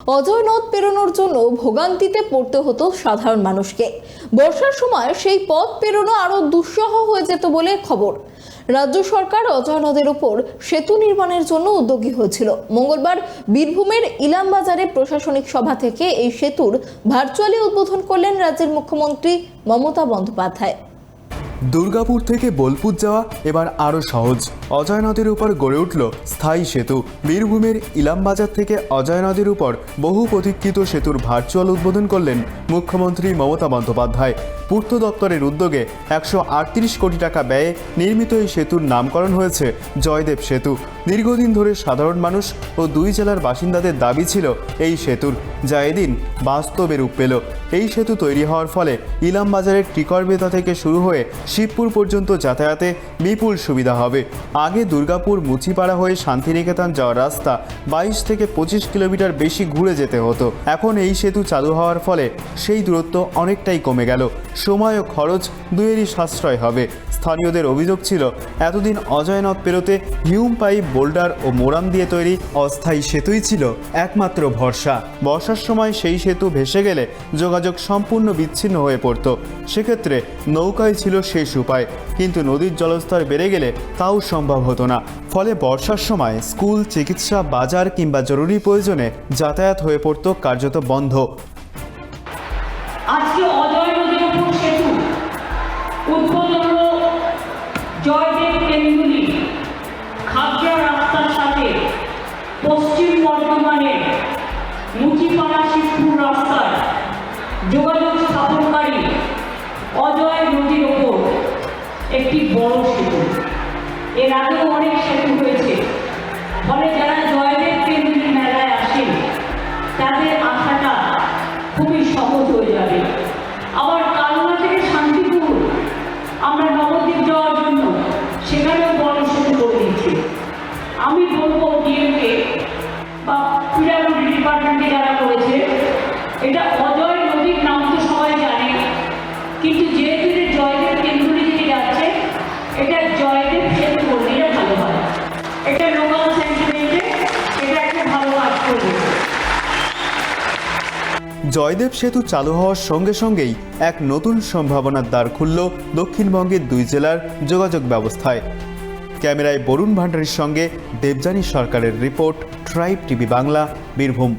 অজয় নদ পেরোনোর জন্য ভোগান্তিতে পড়তে হতো সাধারণ মানুষকে। বর্ষার সময় সেই পথ পেরোনো আরো দুঃসহ হয়ে যেত বলে খবর। রাজ্য সরকার অজয় নদের উপর সেতু নির্মাণের জন্য উদ্যোগী হয়েছিল। মঙ্গলবার বীরভূমের ইলামবাজারে প্রশাসনিক সভা থেকে এই সেতুর ভার্চুয়ালি উদ্বোধন করলেন রাজ্যের মুখ্যমন্ত্রী মমতা বন্দ্যোপাধ্যায়। দুর্গাপুর থেকে বোলপুর যাওয়া এবার আরও সহজ। অজয় নদীর উপর গড়ে উঠল স্থায়ী সেতু। বীরভূমের ইলামবাজার থেকে অজয় নদীর উপর বহু প্রতীক্ষিত সেতুর ভার্চুয়াল উদ্বোধন করলেন মুখ্যমন্ত্রী মমতা বন্দ্যোপাধ্যায়। পূর্ত দপ্তরের উদ্যোগে 138 কোটি টাকা ব্যয়ে নির্মিত এই সেতুর নামকরণ হয়েছে জয়দেব সেতু। দীর্ঘদিন ধরে সাধারণ মানুষ ও দুই জেলার বাসিন্দাদের দাবি ছিল এই সেতুর, যা এদিন বাস্তবে রূপ পেল। এই সেতু তৈরি হওয়ার ফলে ইলামবাজারের টিকরবেতা থেকে শুরু হয়ে শিবপুর পর্যন্ত যাতায়াতে বিপুল সুবিধা হবে। আগে দুর্গাপুর মুচিপাড়া হয়ে শান্তিনিকেতন যাওয়ার রাস্তা 22 থেকে 25 কিলোমিটার বেশি ঘুরে যেতে হতো। এখন এই সেতু চালু হওয়ার ফলে সেই দূরত্ব অনেকটাই কমে গেল। সময় ও খরচ দুয়েরই সাশ্রয় হবে। স্থানীয়দের অভিযোগ ছিল, এতদিন অজয় নদ পেরোতে হিউম পাইপ, বোল্ডার ও মোরাম দিয়ে তৈরি অস্থায়ী সেতুই ছিল একমাত্র ভরসা। বর্ষার সময় সেই সেতু ভেসে গেলে যোগাযোগ সম্পূর্ণ বিচ্ছিন্ন হয়ে পড়ত। সেক্ষেত্রে নৌকায় ছিল শেষ উপায়, কিন্তু নদীর জলস্তর বেড়ে গেলে তাও সম্ভব হতো না। ফলে বর্ষার সময় স্কুল, চিকিৎসা, বাজার কিংবা জরুরি প্রয়োজনে যাতায়াত হয়ে পড়ত কার্যত বন্ধ। আজকে অজয় নদীর উপর সেতু উদ্বোধন হলো জয়দেব তেন্দুলি খাগড়া রাস্তার সাথে পশ্চিম বর্ধমানের মুচিপাড়া শিবপুর রাস্তার যোগাযোগ স্থাপনকারী অজয় নদীর ওপর একটি বড় সেতু। এর আগেও অনেক সেতু হয়েছে, ফলে যারা জয়দেব তেন্দুলি মেলায় আসেন তাদের আসাটা খুবই সহজ হয়ে যাবে। আবার কালনা থেকে শান্তিপুর আমরা নবদ্বীপ যাওয়ার জন্য সেখানেও বড় সেতু করে দিয়েছি। আমি বলবো ডিএমকে বা পিডব্লিউডি ডিপার্টমেন্টে যারা করেছে, এটা অজয় নদীর নাম তো সবাই জানে, কিন্তু যেহেতু জয়দেব তেন্দুলি থেকে যাচ্ছে, এটা জয়দেব সেতু করলে ভালো হয়। এটা লোকাল সেন্টিমেন্টে এটা একটা ভালো কাজ করবে। জয়দেব সেতু চালু হওয়ার সঙ্গে সঙ্গেই এক নতুন সম্ভাবনার দ্বার খুলল দক্ষিণবঙ্গের দুই জেলার যোগাযোগ ব্যবস্থায়। ক্যামেরায় বরুণ ভান্ডারীর সঙ্গে দেবযানী সরকারের report, tribe TV Bangla, Birbhum.